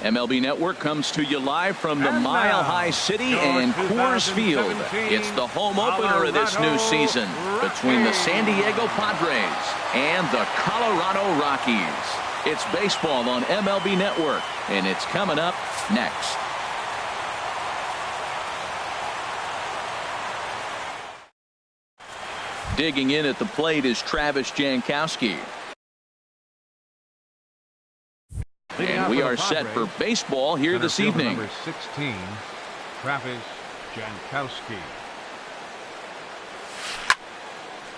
MLB Network comes to you live from the Mile High City and Coors Field. It's the home opener of this new season between the San Diego Padres and the Colorado Rockies. It's baseball on MLB Network, and it's coming up next. Digging in at the plate is Travis Jankowski. And we are set for baseball here this evening. Number 16, Travis Jankowski.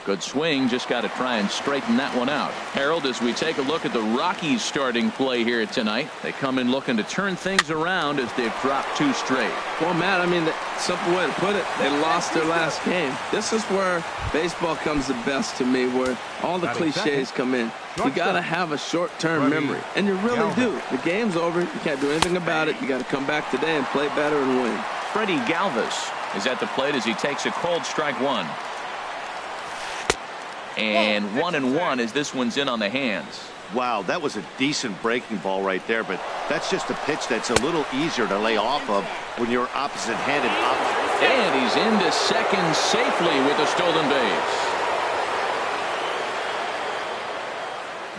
Good swing, just got to try and straighten that one out. Harold, as we take a look at the Rockies starting play here tonight, they come in looking to turn things around as they've dropped 2 straight. Well, Matt, I mean, the simple way to put it, they lost their last game. This is where baseball comes the best to me, where all the cliches come in. You got to have a short-term memory, and you really do. The game's over. You can't do anything about it. You got to come back today and play better and win. Freddie Galvis is at the plate as he takes a cold strike 1. And 1-1 as this one's in on the hands. Wow, that was a decent breaking ball right there, but that's just a pitch that's a little easier to lay off of when you're opposite-handed. And he's into second safely with a stolen base.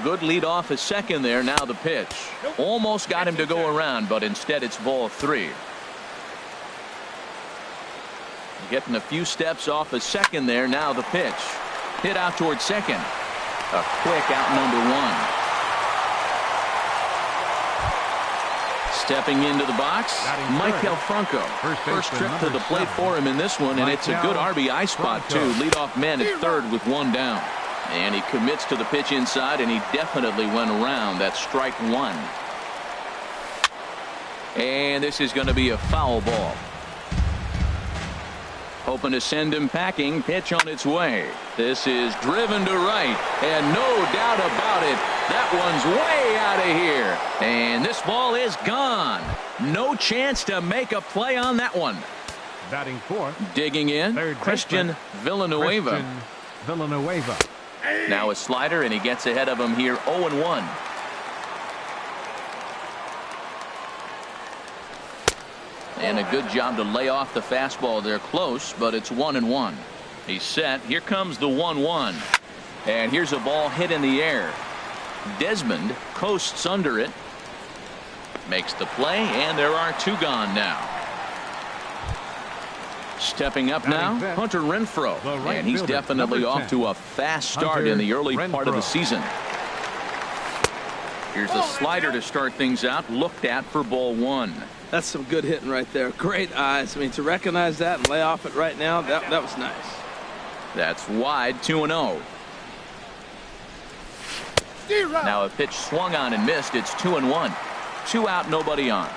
Good lead off at second there. Now the pitch. Almost got him to go around, but instead it's ball 3. Getting a few steps off at second there. Now the pitch. Hit out towards second. A quick out number 1. Stepping into the box, Maikel Franco. First trip to the plate for him in this one, and it's a good RBI spot too. Leadoff man at third with 1 down. And he commits to the pitch inside, and he definitely went around. That's strike 1. And this is going to be a foul ball. Hoping to send him packing. Pitch on its way. This is driven to right, and no doubt about it, that one's way out of here. And this ball is gone. No chance to make a play on that one. Batting fourth. Digging in, Christian Villanueva. Now a slider, and he gets ahead of him here 0-1. And a good job to lay off the fastball there close, but it's 1-1. He's set. Here comes the 1-1. And here's a ball hit in the air. Desmond coasts under it. Makes the play, and there are 2 gone now. Stepping up now, Hunter Renfroe. And he's definitely off to a fast start in the early part of the season. Here's a slider to start things out. Looked at for ball 1. That's some good hitting right there. Great eyes. I mean, to recognize that and lay off it right now, that was nice. That's wide, 2-0. Now a pitch swung on and missed. It's 2-1. 2 out, nobody on.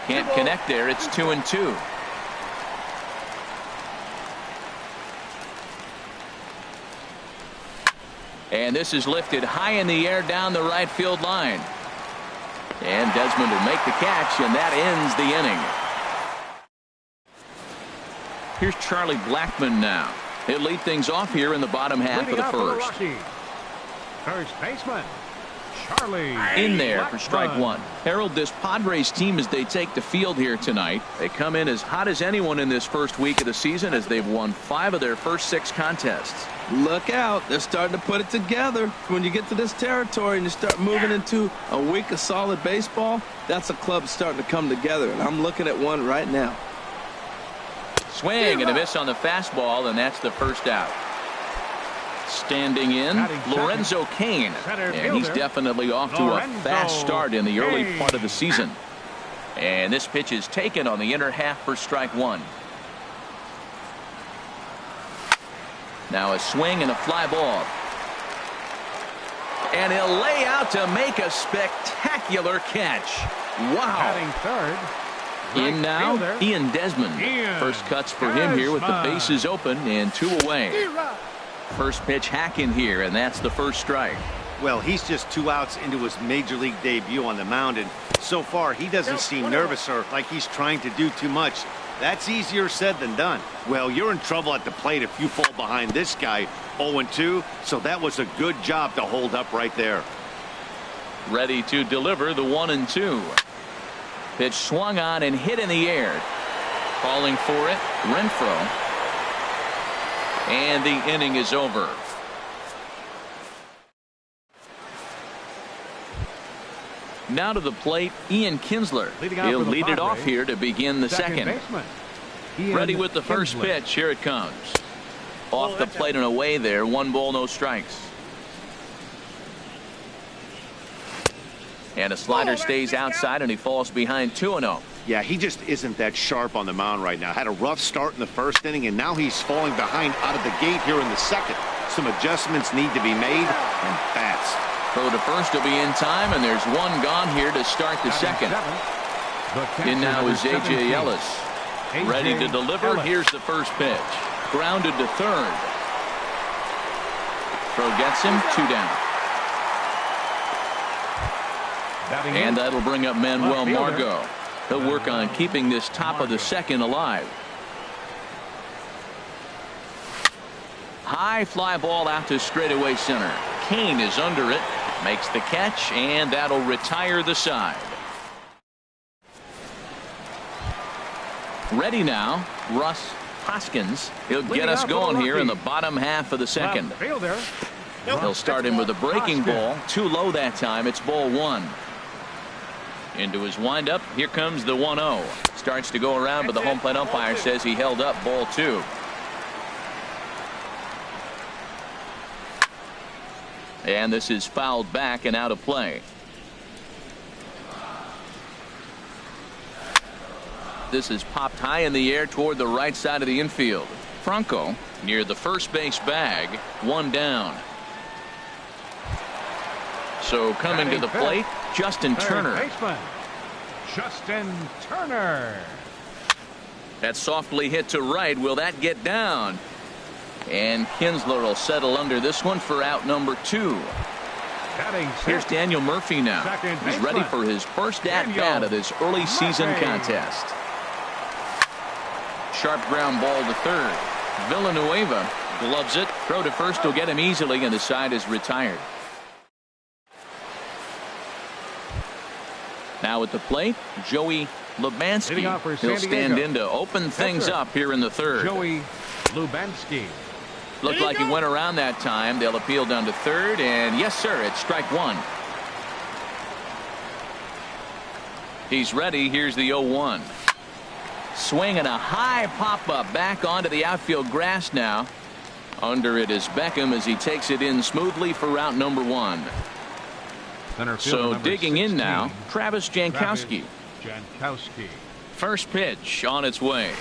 Can't connect there. It's 2-2. And this is lifted high in the air down the right field line. And Desmond will make the catch, and that ends the inning. Here's Charlie Blackmon now. He'll lead things off here in the bottom half of the first. First baseman, Charlie. In there for strike 1. Harold, this Padres team, as they take the field here tonight, they come in as hot as anyone in this first week of the season as they've won 5 of their first 6 contests. Look out. They're starting to put it together. When you get to this territory and you start moving into a week of solid baseball, that's a club starting to come together, and I'm looking at one right now. Swing and a miss on the fastball, and that's the first out. Standing in, Lorenzo Cain, and he's definitely off to a fast start in the early part of the season. And this pitch is taken on the inner half for strike 1. Now a swing and a fly ball. And he'll lay out to make a spectacular catch. Wow. Third. In now, Ian Desmond. First cuts for him here with the bases open and 2 away. First pitch hacking here, and that's the first strike. Well, he's just 2 outs into his major league debut on the mound, and so far he doesn't seem nervous or like he's trying to do too much. That's easier said than done. Well, you're in trouble at the plate if you fall behind this guy 0-2, so that was a good job to hold up right there. Ready to deliver the 1-2. Pitch swung on and hit in the air. Calling for it, Renfroe. And the inning is over. Now to the plate, Ian Kinsler. He'll lead it off here to begin the second. Ready with the first pitch. Here it comes. Off the plate and away there. 1 ball, no strikes. And a slider stays outside and he falls behind 2-0. Yeah, he just isn't that sharp on the mound right now. Had a rough start in the first inning, and now he's falling behind out of the gate here in the second. Some adjustments need to be made, and fast. Throw to first will be in time, and there's 1 gone here to start the second. In now is A.J. Ellis. Ready to deliver. Here's the first pitch. Grounded to third. Throw gets him. 2 down. And that'll bring up Manuel Margot. He'll work on keeping this top of the second alive. High fly ball out to straightaway center. Kane is under it. Makes the catch, and that'll retire the side. Ready now, Russ Hoskins. He'll get us going here in the bottom half of the second. He'll start him with a breaking ball. Too low that time. It's ball 1. Into his windup. Here comes the 1-0. Starts to go around, but the home plate umpire says he held up ball 2. And this is fouled back and out of play. This is popped high in the air toward the right side of the infield. Franco near the first base bag. 1 down. So coming to the plate, Justin Turner. Justin Turner. That's softly hit to right. Will that get down? And Kinsler will settle under this one for out number 2. Here's Daniel Murphy now. He's ready for his first at-bat of this early season contest. Sharp ground ball to third. Villanueva gloves it. Throw to first will get him easily, and the side is retired. Now at the plate, Joey Lubanski. He'll stand in to open things up here in the third. Joey Lubanski. Looked like he went around that time. They'll appeal down to third, and yes, sir, it's strike 1. He's ready. Here's the 0-1. Swing and a high pop-up back onto the outfield grass now. Under it is Beckham as he takes it in smoothly for out number 1. So digging 16, in now, Travis Jankowski. First pitch on its way.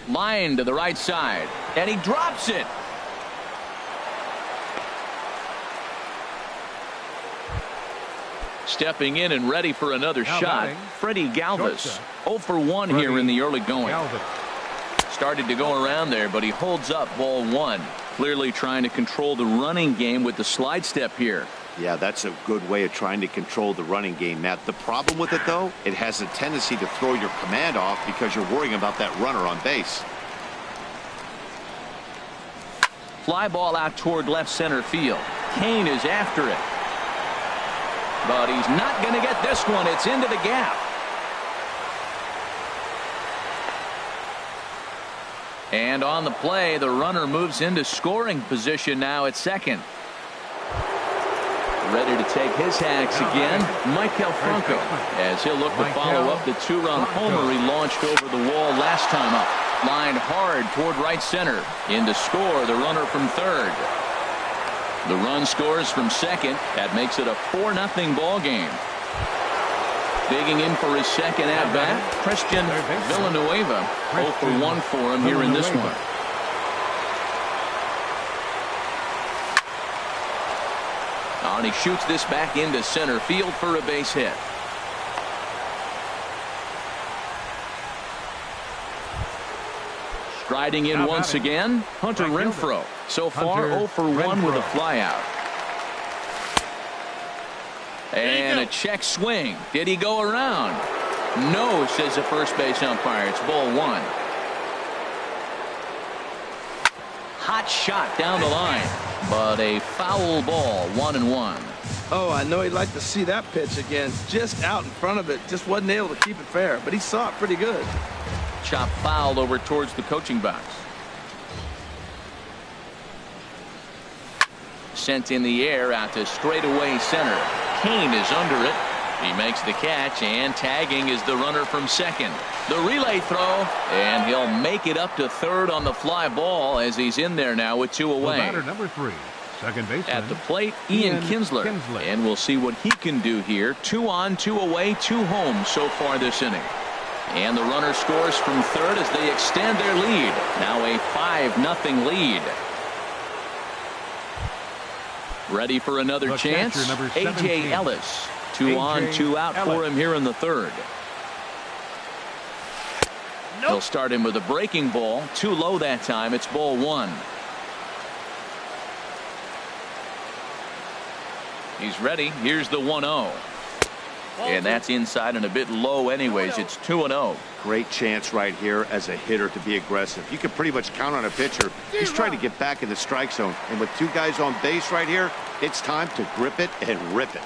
Line to the right side, and he drops it. Stepping in and ready for another shot, Freddie Galvis. 0 for 1 here in the early going. Started to go around there, but he holds up ball 1. Clearly trying to control the running game with the slide step here. Yeah, that's a good way of trying to control the running game, Matt. The problem with it, though, it has a tendency to throw your command off because you're worrying about that runner on base. Fly ball out toward left center field. Kane is after it. But he's not going to get this one. It's into the gap. And on the play, the runner moves into scoring position now at second. Ready to take his hacks again, Michael Franco, as he'll look to follow up the 2-run homer he launched over the wall last time up. Lined hard toward right center. In to score the runner from third. The run scores from second. That makes it a 4-0 ball game. Digging in for his second at-bat, Christian Villanueva. 0 for 1 for him here in this one. And he shoots this back into center field for a base hit. Striding in once again, Hunter Renfroe. So far 0 for 1 with a flyout. And a check swing. Did he go around? No, says the first base umpire. It's ball 1. Hot shot down the line, but a foul ball. 1-1. Oh, I know he'd like to see that pitch again. Just out in front of it. Just wasn't able to keep it fair, but he saw it pretty good. Chop foul over towards the coaching box. Sent in the air out to straightaway center. Kane is under it. He makes the catch, and tagging is the runner from second. The relay throw, and he'll make it up to third on the fly ball as he's in there now with 2 away. Batter number 3, second baseman. At the plate, Ian Kinsler. And we'll see what he can do here. 2 on, 2 away, 2 home so far this inning. And the runner scores from third as they extend their lead. Now a 5-0 lead. Ready for another chance? A.J. Ellis. 2 on, 2 out for him here in the third. He'll start him with a breaking ball. Too low that time. It's ball 1. He's ready. Here's the 1-0. And that's inside and a bit low anyways. It's 2-0. Great chance right here as a hitter to be aggressive. You can pretty much count on a pitcher. He's trying to get back in the strike zone. And with 2 guys on base right here, it's time to grip it and rip it.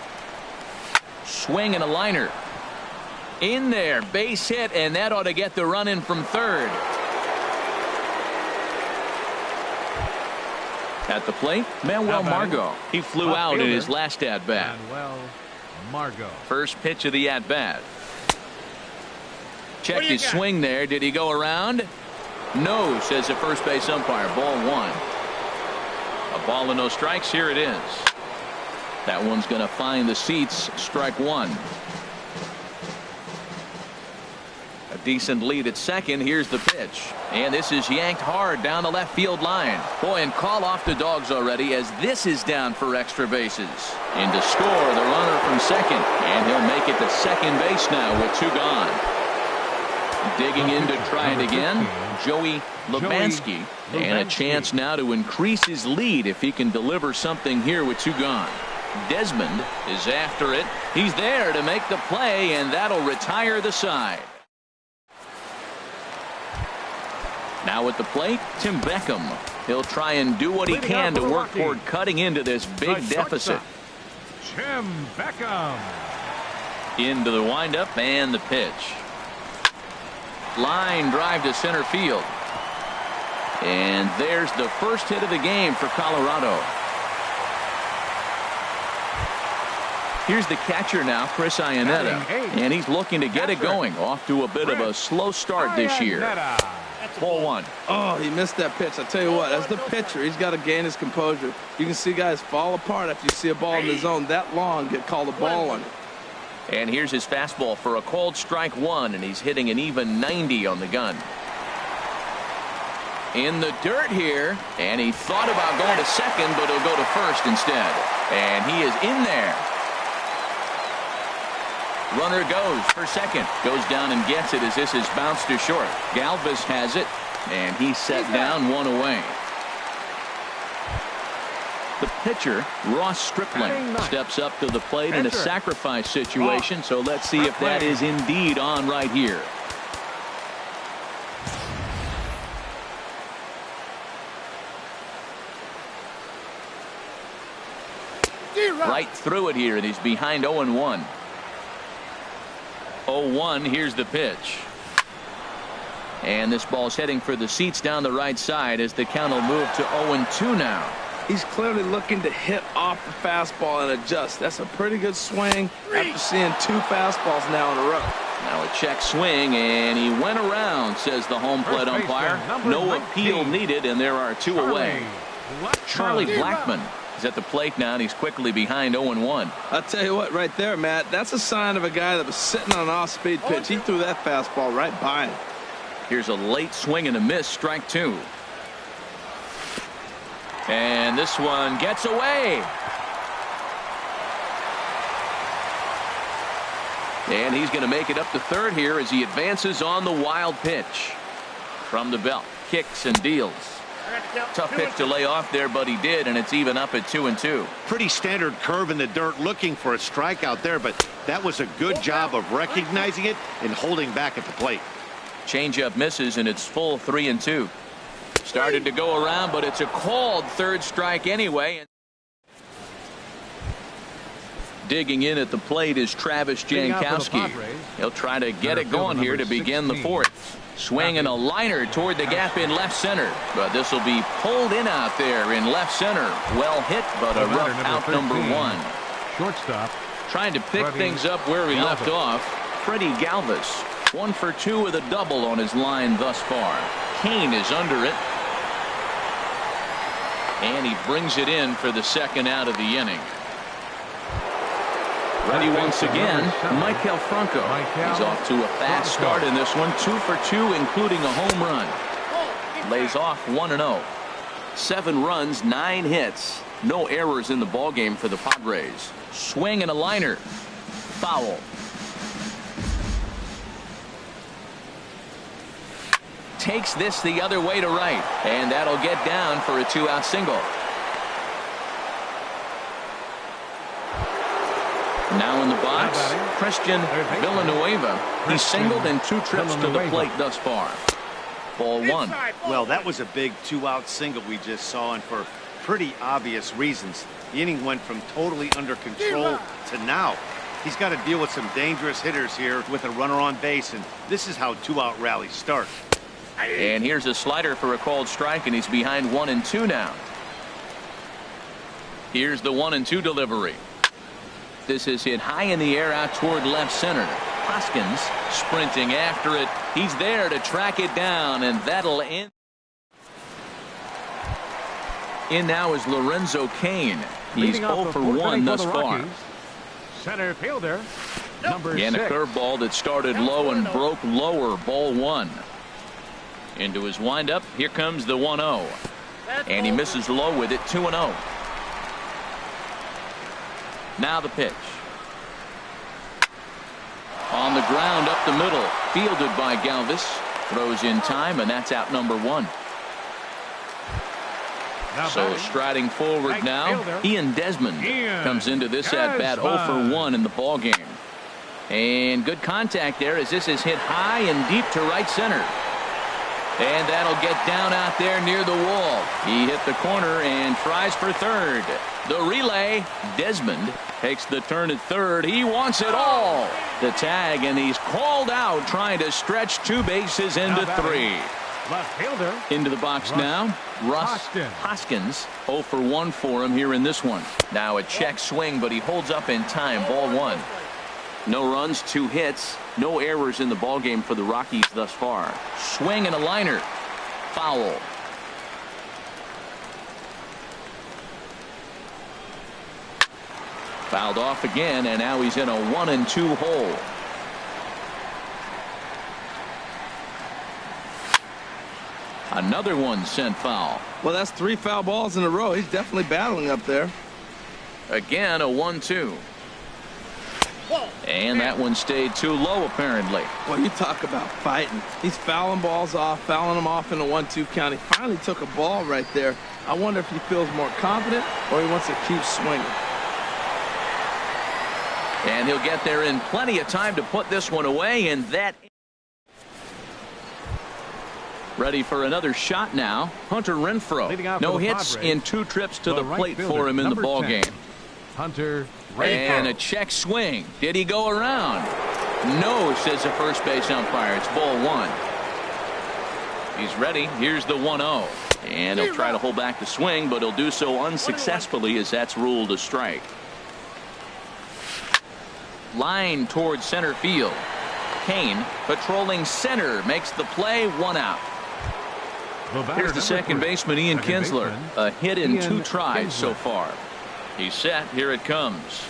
Swing and a liner. In there. Base hit, and that ought to get the run in from third. At the plate, Manuel Margot. He flew out in his last at-bat. Manuel Margot. First pitch of the at-bat. Checked his swing there. Did he go around? No, says the first base umpire. Ball 1. A ball and no strikes. Here it is. That one's going to find the seats. Strike 1. A decent lead at second. Here's the pitch. And this is yanked hard down the left field line. Boy, and call off the dogs already as this is down for extra bases. In to score, the runner from second. And he'll make it to second base now with 2 gone. Digging in to try it again, Joey Lubansky. And a chance now to increase his lead if he can deliver something here with 2 gone. Desmond is after it. He's there to make the play, and that'll retire the side. Now at the plate, Tim Beckham. He'll try and do what he can to work toward cutting into this big deficit. Tim Beckham. Into the windup and the pitch. Line drive to center field. And there's the first hit of the game for Colorado. Here's the catcher now, Chris Iannetta, and he's looking to get it going. Off to a bit of a slow start this year. Ball 1. Oh, he missed that pitch. I tell you what, as the pitcher, he's got to gain his composure. You can see guys fall apart after you see a ball in the zone that long get called a ball on it. And here's his fastball for a called strike 1, and he's hitting an even 90 on the gun. In the dirt here, and he thought about going to second, but he'll go to first instead. And he is in there. Runner goes for second. Goes down and gets it as this is bounced to short. Galvis has it, and he's set down 1 away. The pitcher, Ross Stripling, steps up to the plate in a sacrifice situation, so let's see if that is indeed on right here. Right through it here, and he's behind 0-1. 0-1, here's the pitch. And this ball's heading for the seats down the right side as the count will move to 0-2 now. He's clearly looking to hit off the fastball and adjust. That's a pretty good swing after seeing 2 fastballs now in a row. Now a check swing, and he went around, says the home plate umpire. No appeal needed, and there are 2 away. Charlie Blackmon is at the plate now, and he's quickly behind 0-1. I'll tell you what, right there, Matt, that's a sign of a guy that was sitting on an off-speed pitch. He threw that fastball right by him. Here's a late swing and a miss, strike 2. And this one gets away. And he's going to make it up to third here as he advances on the wild pitch. From the belt, kicks and deals. Tough pitch to lay off there, but he did, and it's even up at 2-2. Pretty standard curve in the dirt, looking for a strikeout there, but that was a good job of recognizing it and holding back at the plate. Changeup misses, and it's full 3-2. Started to go around, but it's a called third strike anyway. Digging in at the plate is Travis Jankowski. He'll try to get it going here to begin the fourth. Swinging a liner toward the gap in left center. But this will be pulled in out there in left center. Well hit, but a rough out number one. Shortstop. Trying to pick things up where he left off. Freddie Galvis. 1 for 2 with a double on his line thus far. Kane is under it. And he brings it in for the second out of the inning. Ready once again, Maikel Franco. He's off to a fast start in this one. 2 for 2, including a home run. Lays off 1-0. 7 runs, 9 hits. No errors in the ballgame for the Padres. Swing and a liner. Foul. Takes this the other way to right. And that'll get down for a 2-out single. Now in the box, Christian Villanueva. He's singled in 2 trips to the plate thus far. Ball 1. Well, that was a big 2-out single we just saw, and for pretty obvious reasons. The inning went from totally under control to now. He's got to deal with some dangerous hitters here with a runner on base, and this is how 2-out rallies start. And here's a slider for a called strike, and he's behind 1-2 now. Here's the 1-2 delivery. This is hit high in the air out toward left center. Hoskins sprinting after it. He's there to track it down, and that'll end. In now is Lorenzo Kane. He's 0 for 1 thus far. Center fielder, number 6. And a curveball that started low and broke lower. Ball 1. Into his windup. Here comes the 1-0. And he misses low with it. 2-0. Now the pitch. On the ground up the middle. Fielded by Galvis. Throws in time, and that's out number 1. So striding forward now, Ian Desmond comes into this at bat 0 for 1 in the ball game. And good contact there as this is hit high and deep to right center. And that'll get down out there near the wall. He hit the corner and tries for third. The relay, Desmond takes the turn at third. He wants it all. The tag, and he's called out trying to stretch 2 bases into 3. Left fielder. Into the box now. Russ Hoskins. 0 for 1 for him here in this one. Now a check swing, but he holds up in time. Ball 1. No runs, 2 hits. No errors in the ballgame for the Rockies thus far. Swing and a liner. Foul. Fouled off again, and now he's in a 1-2 hole. Another one sent foul. Well, that's 3 foul balls in a row. He's definitely battling up there. Again, a 1-2. And that one stayed too low, apparently. Well, you talk about fighting. He's fouling balls off, fouling them off in a 1-2 count. He finally took a ball right there. I wonder if he feels more confident or he wants to keep swinging. And he'll get there in plenty of time to put this one away, and that. Ready for another shot now. Hunter Renfroe. No hits in 2 trips to the plate for him in the ball game. Hunter Renfroe. And a check swing. Did he go around? No, says the first base umpire. It's ball 1. He's ready. Here's the 1-0. And he'll try to hold back the swing, but he'll do so unsuccessfully as that's ruled a strike. Line towards center field. Kane patrolling center makes the play. 1 out. Here's the second baseman, Ian Kinsler. A hit in 2 tries so far. He's set. Here it comes.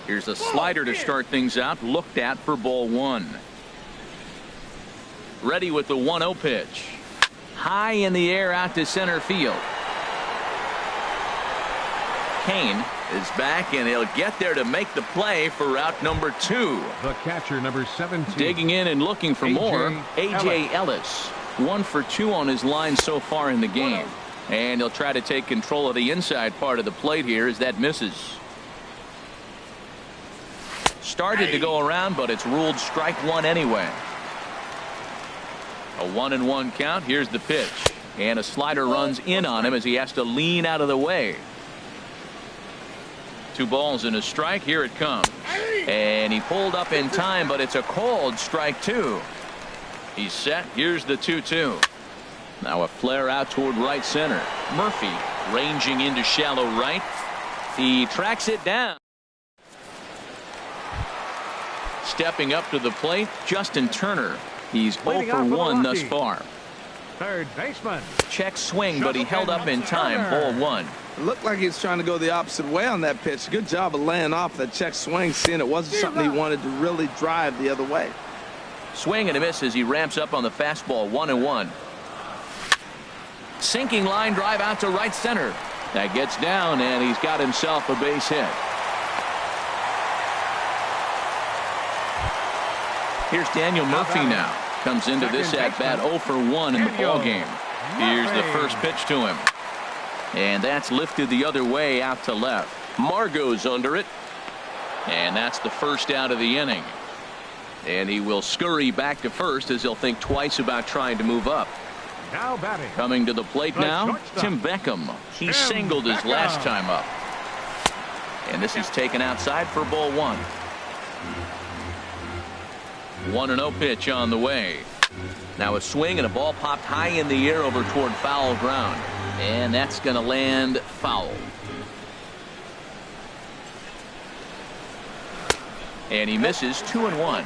Here's a slider to start things out. Looked at for ball 1. Ready with the 1-0 pitch. High in the air out to center field. Kane is back, and he'll get there to make the play for out number 2. The catcher, number 17. Digging in and looking for more, A.J. Ellis. 1 for 2 on his line so far in the game. And he'll try to take control of the inside part of the plate here as that misses. Started to go around, but it's ruled strike 1 anyway. A 1-1 count. Here's the pitch. And a slider runs in on him as he has to lean out of the way. 2 balls and a strike. Here it comes. And he pulled up in time, but it's a called strike 2. He's set. Here's the 2-2. Now a flare out toward right center. Murphy ranging into shallow right. He tracks it down. Stepping up to the plate, Justin Turner. He's 0 for 1 thus far. Third baseman. Check swing, but he held up in time. Ball 1. It looked like he was trying to go the opposite way on that pitch. Good job of laying off that check swing, seeing it wasn't something he wanted to really drive the other way. Swing and a miss as he ramps up on the fastball. 1-1. Sinking line drive out to right center. That gets down, and he's got himself a base hit. Here's Daniel Murphy now. Comes into this at bat 0 for 1 in the ball game. Here's the first pitch to him. And that's lifted the other way out to left. Margot's under it. And that's the first out of the inning. And he will scurry back to first as he'll think twice about trying to move up. Now batting. Coming to the plate now, Tim Beckham. He singled his last time up. And this is taken outside for ball 1. 1-0 pitch on the way. Now a swing and a ball popped high in the air over toward foul ground. And that's going to land foul. And he misses. 2-1.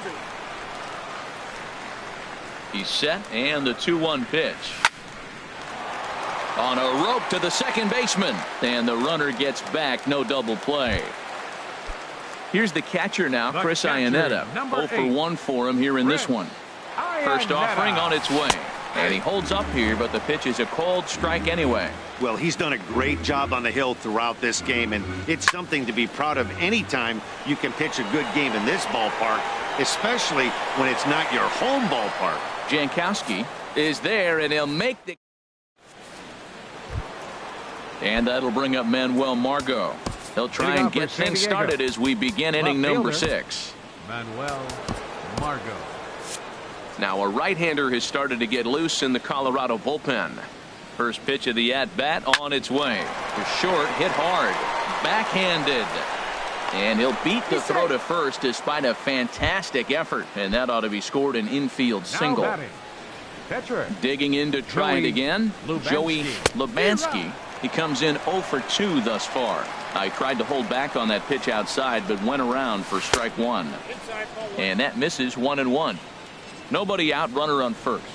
He's set, and the 2-1 pitch. On a rope to the second baseman. And the runner gets back. No double play. Here's the catcher now, Chris Iannetta. 0 for 1 for him here in this one. First offering on its way. And he holds up here, but the pitch is a called strike anyway. Well, he's done a great job on the hill throughout this game, and it's something to be proud of anytime you can pitch a good game in this ballpark, especially when it's not your home ballpark. Jankowski is there, and he'll make the... And that'll bring up Manuel Margot. They'll try and get things started as we begin inning number 6. Manuel Margot. Now a right-hander has started to get loose in the Colorado bullpen. First pitch of the at-bat on its way. The short hit hard. Backhanded. And he'll beat the throw to first despite a fantastic effort. And that ought to be scored an infield single. Digging in to try it again. Joey Lubansky. He comes in 0 for 2 thus far. I tried to hold back on that pitch outside, but went around for strike 1. And that misses. 1-1. Nobody out, runner on first.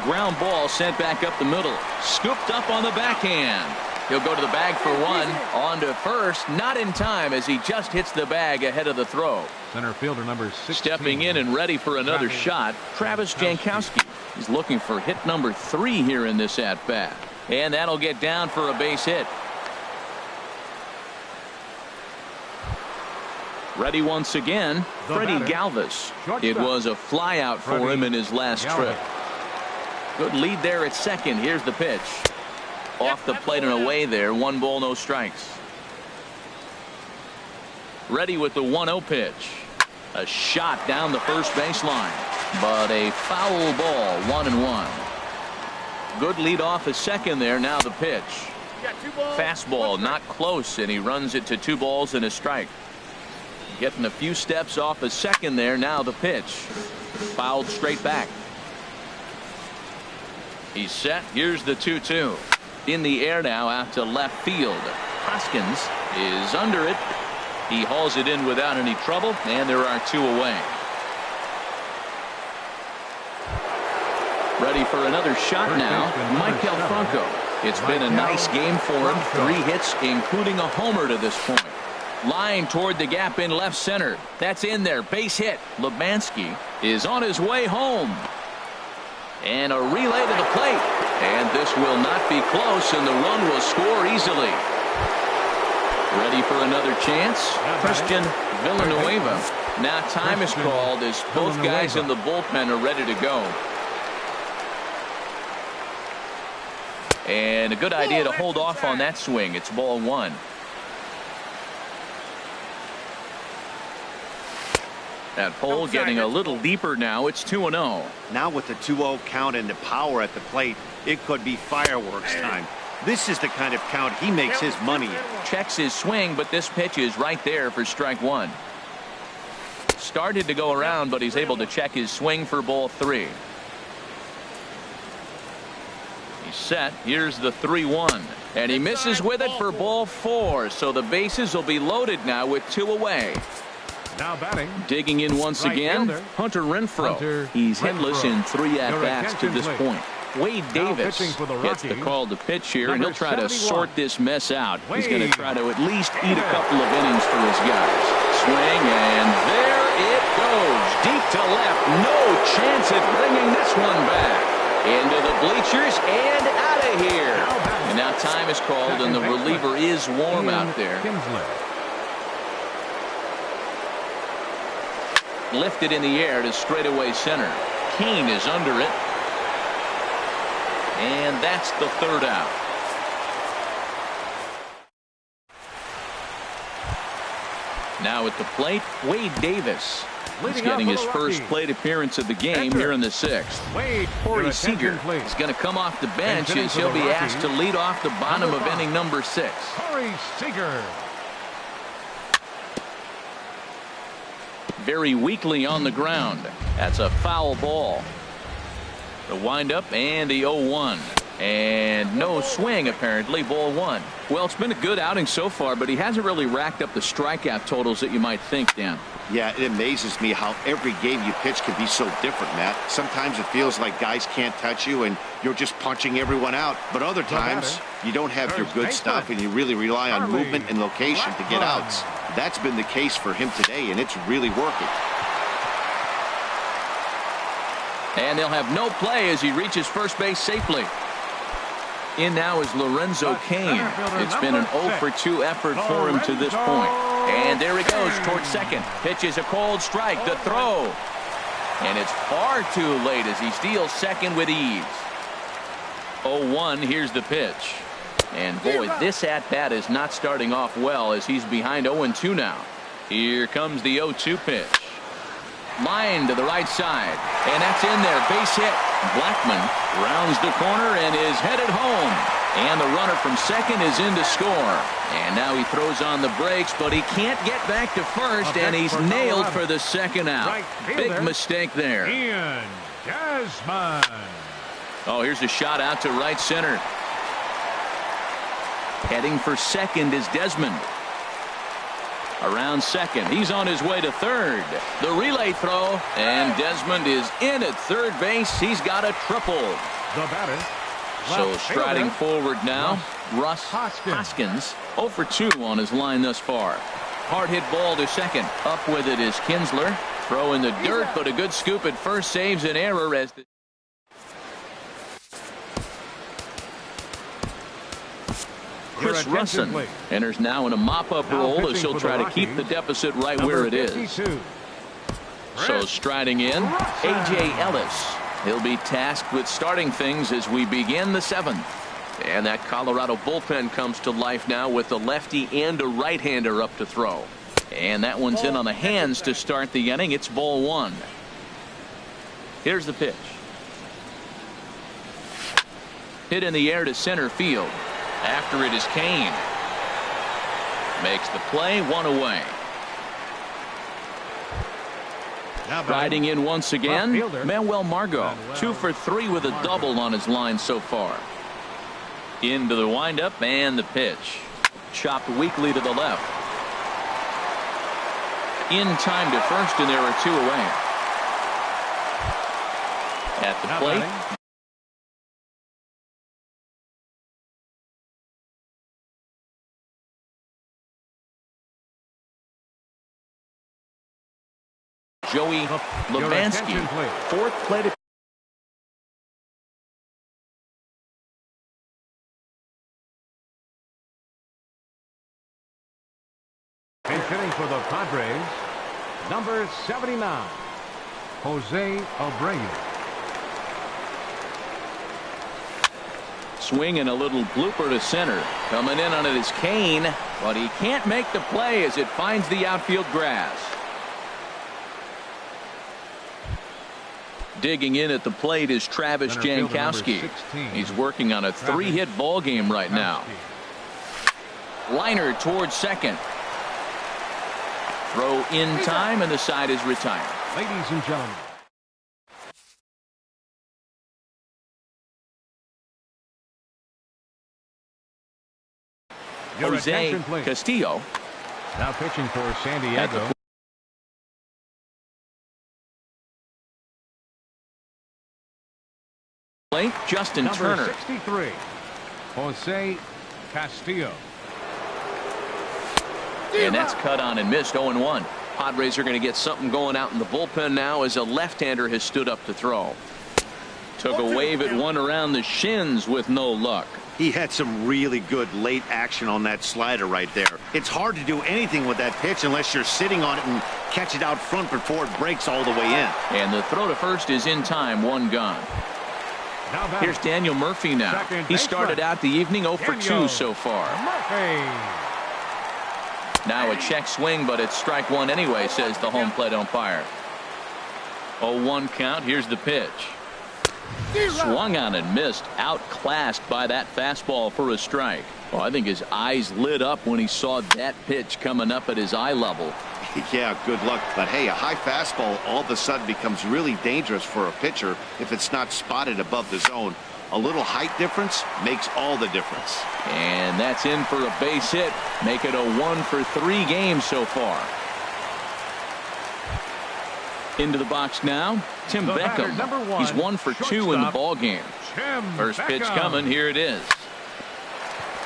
Ground ball sent back up the middle. Scooped up on the backhand. He'll go to the bag for 1. On to first. Not in time as he just hits the bag ahead of the throw. Center fielder number 16. Stepping in and ready for another shot, Travis Jankowski. He's looking for hit number 3 here in this at-bat. And that'll get down for a base hit. Ready once again, Freddie Galvis. It was a flyout for him in his last trip. Good lead there at second. Here's the pitch. Off the plate and away there. 1 ball, no strikes. Ready with the 1-0 pitch. A shot down the first baseline. But a foul ball. 1-1. Good lead off at second there. Now the pitch. Fastball not close, and he runs it to 2 balls and a strike. Getting a few steps off a second there. Now the pitch. Fouled straight back. He's set. Here's the 2-2. In the air now out to left field. Hoskins is under it. He hauls it in without any trouble, and there are 2 away. Ready for another shot now, Michael Franco. It's been a nice game for him. 3 hits, including a homer to this point. Line toward the gap in left center. That's in there. Base hit. Lubansky is on his way home. And a relay to the plate. And this will not be close, and the run will score easily. Ready for another chance. Christian Villanueva. Now time is called as both guys in the bullpen are ready to go. And a good idea to hold off on that swing. It's ball 1. That pole getting a little deeper now. It's 2-0. Now with the 2-0 count and the power at the plate, it could be fireworks time. This is the kind of count he makes his money in. Checks his swing, but this pitch is right there for strike one. Started to go around, but he's able to check his swing for ball three. He's set. Here's the 3-1. And he misses with it for ball four. So the bases will be loaded now with two away. Now batting. Digging in once again, Hunter Renfroe. He's hitless in 3 at-bats to this point. Wade Davis gets the call to pitch here, and he'll try to sort this mess out. He's going to try to at least eat a couple of innings for his guys. Swing, and there it goes. Deep to left. No chance at bringing this one back. Into the bleachers and out of here. And now time is called, and the reliever is warm out there. Lifted in the air to straightaway center. Kane is under it. And that's the third out. Now at the plate, Wade Davis. He's getting his first plate appearance of the game here in the 6th. Corey Seager is going to come off the bench as he'll be asked to lead off the bottom of inning number 6. Corey Seager. Very weakly on the ground. That's a foul ball. The windup and the 0-1. And no swing, apparently. Ball one. Well, it's been a good outing so far, but he hasn't really racked up the strikeout totals that you might think, Dan. Yeah, it amazes me how every game you pitch can be so different, Matt. Sometimes it feels like guys can't touch you and you're just punching everyone out. But other times you don't have your good stuff and you really rely on movement and location to get outs. That's been the case for him today, and it's really working. And they'll have no play as he reaches first base safely. In now is Lorenzo Cain. It's been an 0-for-2 effort for him to this point. And there he goes towards second. Pitches a cold strike. The throw. And it's far too late as he steals second with ease. 0-1. Here's the pitch. And boy, this at-bat is not starting off well as he's behind 0-2 now. Here comes the 0-2 pitch. Line to the right side, and that's in there. Base hit. Blackman rounds the corner and is headed home. And the runner from second is in to score. And now he throws on the brakes, but he can't get back to first, and he's nailed for the second out. Big mistake there. Ian Desmond. Oh, here's a shot out to right center. Heading for second is Desmond. Around second. He's on his way to third. The relay throw, and Desmond is in at third base. He's got a triple. The batter. So striding forward now, Russ Hoskins. 0-for-2 on his line thus far. Hard hit ball to second. Up with it is Kinsler. Throw in the dirt, but a good scoop at first saves an error as the Chris Russin enters now in a mop-up role as he'll try to keep the deficit right where it is. So striding in, A.J. Ellis. He'll be tasked with starting things as we begin the 7th. And that Colorado bullpen comes to life now with a lefty and a right-hander up to throw. And that one's in on the hands to start the inning. It's ball one. Here's the pitch. Hit in the air to center field. After it is Kane. Makes the play, one away. Riding in once again, Manuel Margot. 2-for-3 with a double on his line so far. Into the windup and the pitch. Chopped weakly to the left. In time to first, and there are two away. At the plate. Joey Levansky, fourth plate. And hitting for the Padres, number 79, Jose Abreu. Swing and a little blooper to center. Coming in on it is Kane, but he can't make the play as it finds the outfield grass. Digging in at the plate is Travis Jankowski. He's working on a 3-hit ball game right now. Liner towards second. Throw in time, and the side is retired. Ladies and gentlemen. Jose Castillo. Now pitching for San Diego. Justin Turner. 63, Jose Castillo. And that's cut on and missed. 0-1. Padres are going to get something going out in the bullpen now as a left-hander has stood up to throw. Took a wave at one around the shins with no luck. He had some really good late action on that slider right there. It's hard to do anything with that pitch unless you're sitting on it and catch it out front before it breaks all the way in. And the throw to first is in time. One gone. Here's Daniel Murphy now. He started out the evening 0 for 2 so far. Now a check swing, but it's strike one anyway, says the home plate umpire. 0-1 count. Here's the pitch. Swung on and missed. Outclassed by that fastball for a strike. Well, I think his eyes lit up when he saw that pitch coming up at his eye level. Yeah, good luck. But hey, a high fastball all of a sudden becomes really dangerous for a pitcher if it's not spotted above the zone. A little height difference makes all the difference. And that's in for a base hit. Make it a 1 for 3 game so far. Into the box now, Tim Beckham. He's 1 for 2 in the ball game. First pitch coming. Here it is.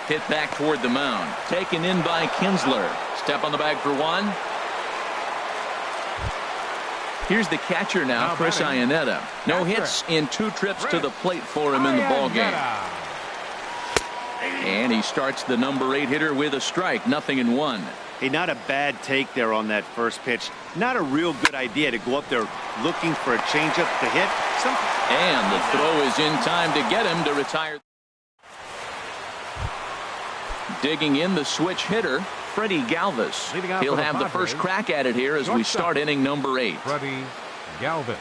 Hit back toward the mound. Taken in by Kinsler. Step on the bag for one. Here's the catcher now, Chris Iannetta. No hits in 2 trips to the plate for him in the ball game. And he starts the number 8 hitter with a strike. 0-1. Hey, not a bad take there on that first pitch. Not a real good idea to go up there looking for a changeup to hit. And the throw is in time to get him to retire. Digging in the switch hitter, Freddie Galvis. He'll have the first crack at it here as we start inning number 8. Freddie Galvis.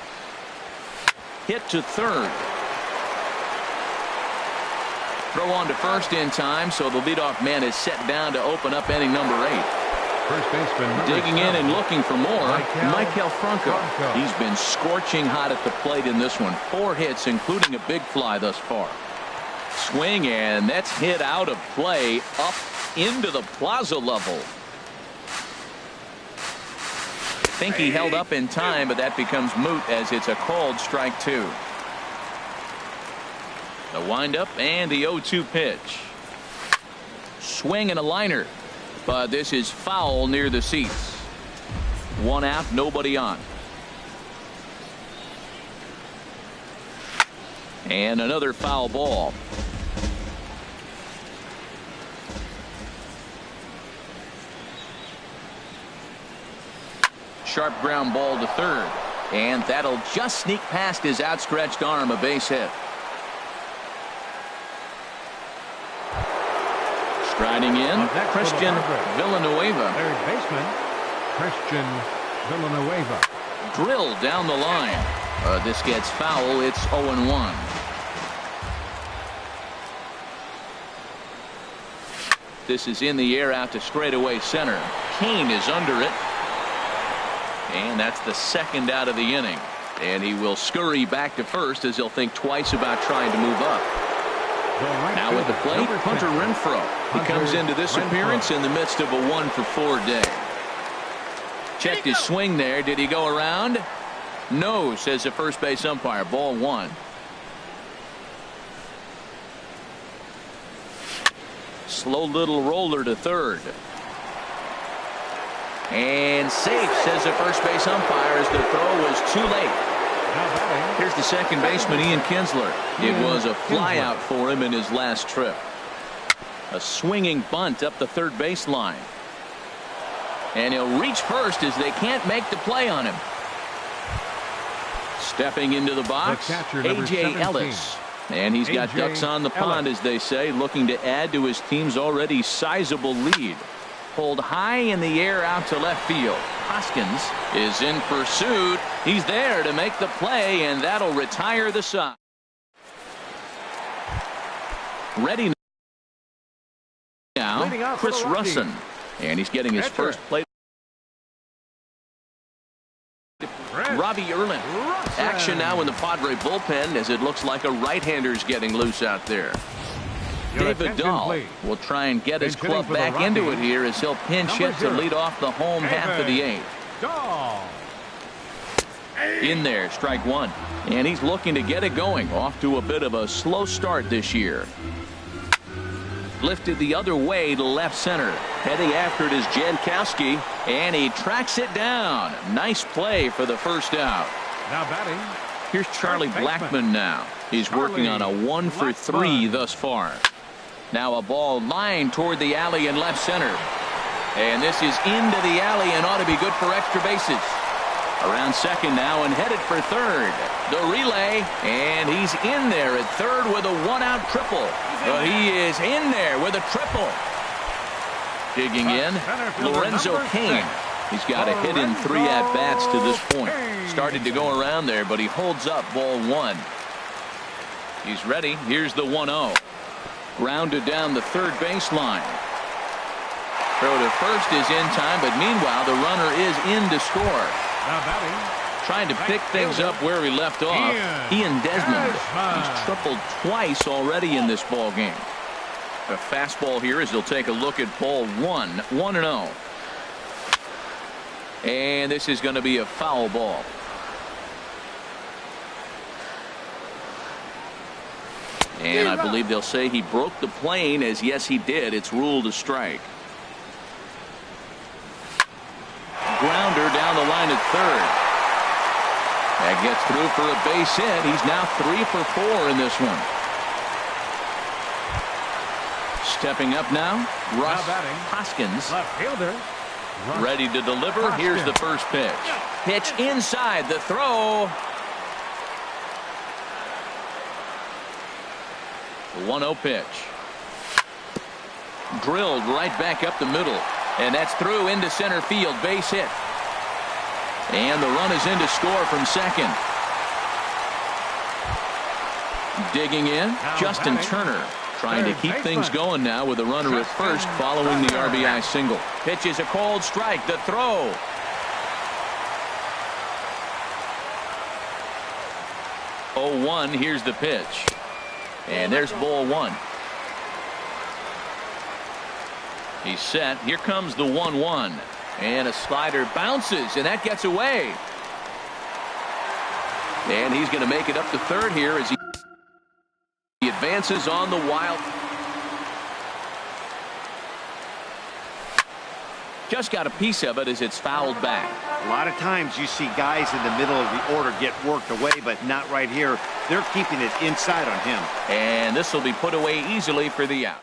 Hit to third. Throw on to first in time, so the leadoff man is set down to open up inning number 8. First baseman digging in and looking for more, Michael Franco. He's been scorching hot at the plate in this one. 4 hits, including a big fly thus far. Swing, and that's hit out of play up into the plaza level. Think he held up in time, but that becomes moot as it's a called strike 2. The windup and the 0-2 pitch. Swing and a liner, but this is foul near the seats. 1 out, nobody on. And another foul ball. Sharp ground ball to third, and that'll just sneak past his outstretched arm, a base hit. Striding in, Christian Villanueva. Third baseman, Christian Villanueva. Drilled down the line. This gets foul. It's 0-1. This is in the air out to straightaway center. Kane is under it. And that's the second out of the inning. And he will scurry back to first as he'll think twice about trying to move up. Now at the plate, Hunter Renfroe. He comes into this appearance in the midst of a 1 for 4 day. Checked his swing there. Did he go around? No, says the first base umpire. Ball 1. Slow little roller to third. And safe, says the first base umpire, as the throw was too late. Here's the second baseman, Ian Kinsler. It was a flyout for him in his last trip. A swinging bunt up the third baseline. And he'll reach first as they can't make the play on him. Stepping into the box, A.J. Ellis. And he's got ducks on the pond, as they say, looking to add to his team's already sizable lead. Pulled high in the air out to left field. Hoskins is in pursuit. He's there to make the play, and that'll retire the side. Ready now, Chris Russin, and he's getting his first play. Robbie Erlin. Action now in the Padre bullpen as it looks like a right-hander's getting loose out there. David Dahl will try and get his club back into it here as he'll pinch hit to lead off the home half of the eighth. In there, strike one. And he's looking to get it going. Off to a bit of a slow start this year. Lifted the other way to left center. Heading after it is Jankowski, and he tracks it down. Nice play for the first out. Now batting. Here's Charlie Blackmon now. He's working on a 1-for-3 thus far. Now a ball lined toward the alley in left center. And this is into the alley and ought to be good for extra bases. Around second now and headed for third. The relay, and he's in there at third with a one-out triple. But he is in there with a triple. Digging in, Lorenzo Cain. He's got a hit in 3 at-bats to this point. Started to go around there, but he holds up ball one. He's ready. Here's the 1-0. Grounded down the third baseline. Throw to first is in time, but meanwhile the runner is in to score. Now batting. Trying to pick things up where he left off. Ian Desmond. He's tripled twice already in this ball game. A fastball here as he'll take a look at ball one. 1-0. And this is going to be a foul ball. And I believe they'll say he broke the plane, as yes he did. It's ruled a strike. Grounder down the line at third. That gets through for a base hit. He's now 3 for 4 in this one. Stepping up now, Russ Hoskins. Left fielder. Ready to deliver. Here's the first pitch. Pitch inside. The throw. The 1-0 pitch. Drilled right back up the middle. And that's through into center field. Base hit. And the run is in to score from second. Digging in, Justin Turner. Trying to keep things going now with a runner at first following the RBI single. Pitch is a cold strike. The throw. Oh, 1. Here's the pitch. And there's ball one. He's set. Here comes the 1-1. And a slider bounces, and that gets away. And he's going to make it up to third here as he advances on the wild. Just got a piece of it as it's fouled back. A lot of times you see guys in the middle of the order get worked away, but not right here. They're keeping it inside on him. And this will be put away easily for the out.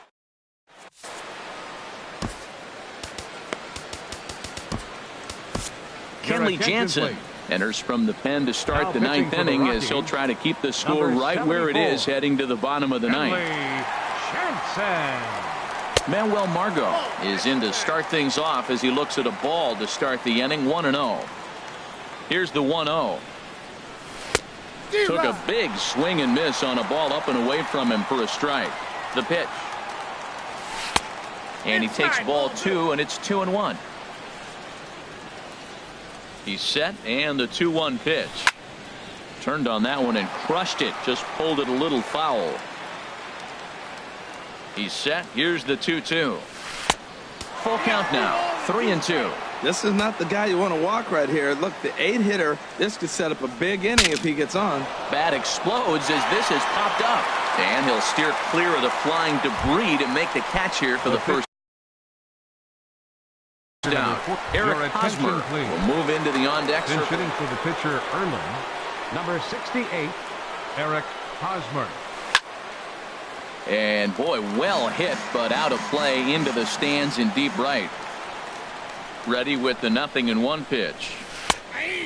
Kenley Jansen enters from the pen to start the ninth inning as he'll try to keep the score right where it is heading to the bottom of the ninth. Manuel Margot is in to start things off as he looks at a ball to start the inning. 1-0. Here's the 1-0. Took a big swing and miss on a ball up and away from him for a strike. The pitch. And he takes ball 2, and it's 2-1. He's set, and the 2-1 pitch. Turned on that one and crushed it. Just pulled it a little foul. He's set. Here's the 2-2. Full count now. 3-2. This is not the guy you want to walk right here. Look, the 8-hitter, this could set up a big inning if he gets on. Bat explodes as this has popped up. And he'll steer clear of the flying debris to make the catch here for the first down. Eric Hosmer will move into the on-deck circle. Hitting for the pitcher, Erlin. Number 68, Eric Hosmer. And boy, well hit, but out of play into the stands in deep right. Ready with the 0-1 pitch.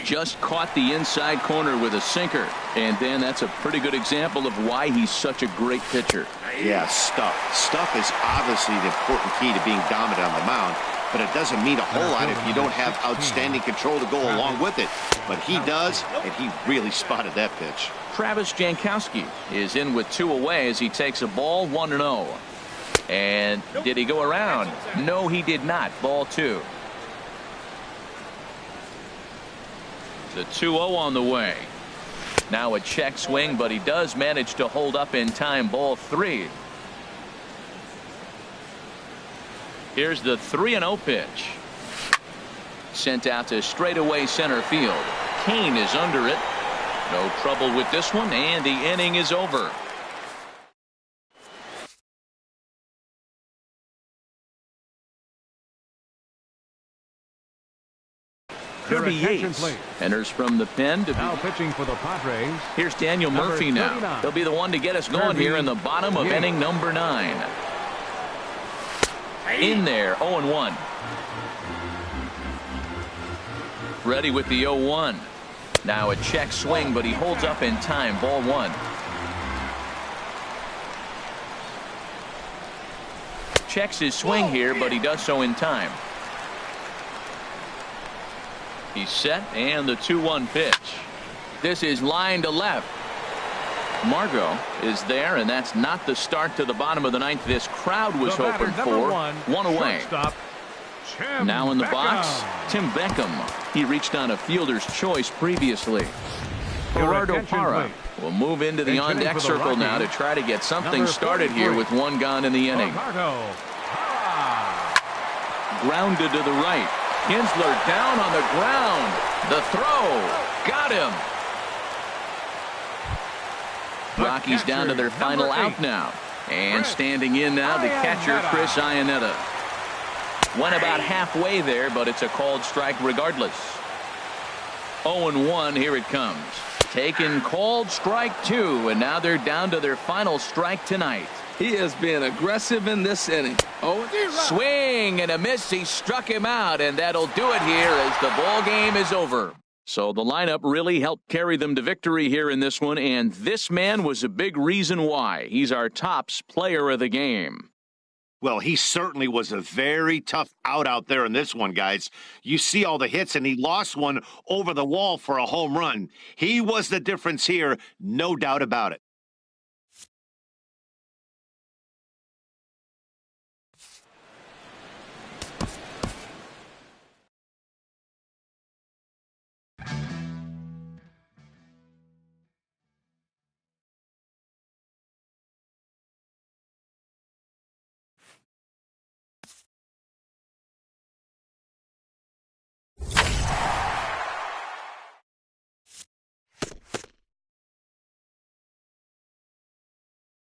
Just caught the inside corner with a sinker. And then that's a pretty good example of why he's such a great pitcher. Yeah, stuff. Stuff is obviously the important key to being dominant on the mound. but it doesn't mean a whole lot if you don't have outstanding control to go along with it. But he does, and he really spotted that pitch. Travis Jankowski is in with 2 away as he takes a ball 1-0. And did he go around? No, he did not. Ball 2. The 2-0 on the way. Now a check swing, but he does manage to hold up in time. Ball 3. Here's the 3-0 pitch. Sent out to straightaway center field. Kane is under it. No trouble with this one, and the inning is over. Kirby Yates enters from the pen to now pitching for the Padres. Here's Daniel Murphy now. He'll be the one to get us going here in the bottom of inning number 9. In there, 0-1. Ready with the 0-1. Now a check swing, but he holds up in time. Ball 1. Checks his swing here, but he does so in time. He's set, and the 2-1 pitch. This is line to left. Margot is there, and that's not the start to the bottom of the 9th this crowd was hoping for. 1 away. Now in the box, Tim Beckham. He reached on a fielder's choice previously. Gerardo Parra will move into the on-deck circle now to try to get something started here with 1 gone in the inning. Grounded to the right. Kinsler down on the ground. The throw. Got him. Rockies down to their final out now. And standing in now, the catcher, Chris Iannetta. Went about halfway there, but it's a called strike regardless. 0-1, here it comes. Taken called strike 2, and now they're down to their final strike tonight. He has been aggressive in this inning. Swing and a miss. He struck him out, and that'll do it here as the ball game is over. So the lineup really helped carry them to victory here in this one, and this man was a big reason why. He's our tops player of the game. Well, he certainly was a very tough out there in this one, guys. You see all the hits, and he lost one over the wall for a home run. He was the difference here, no doubt about it.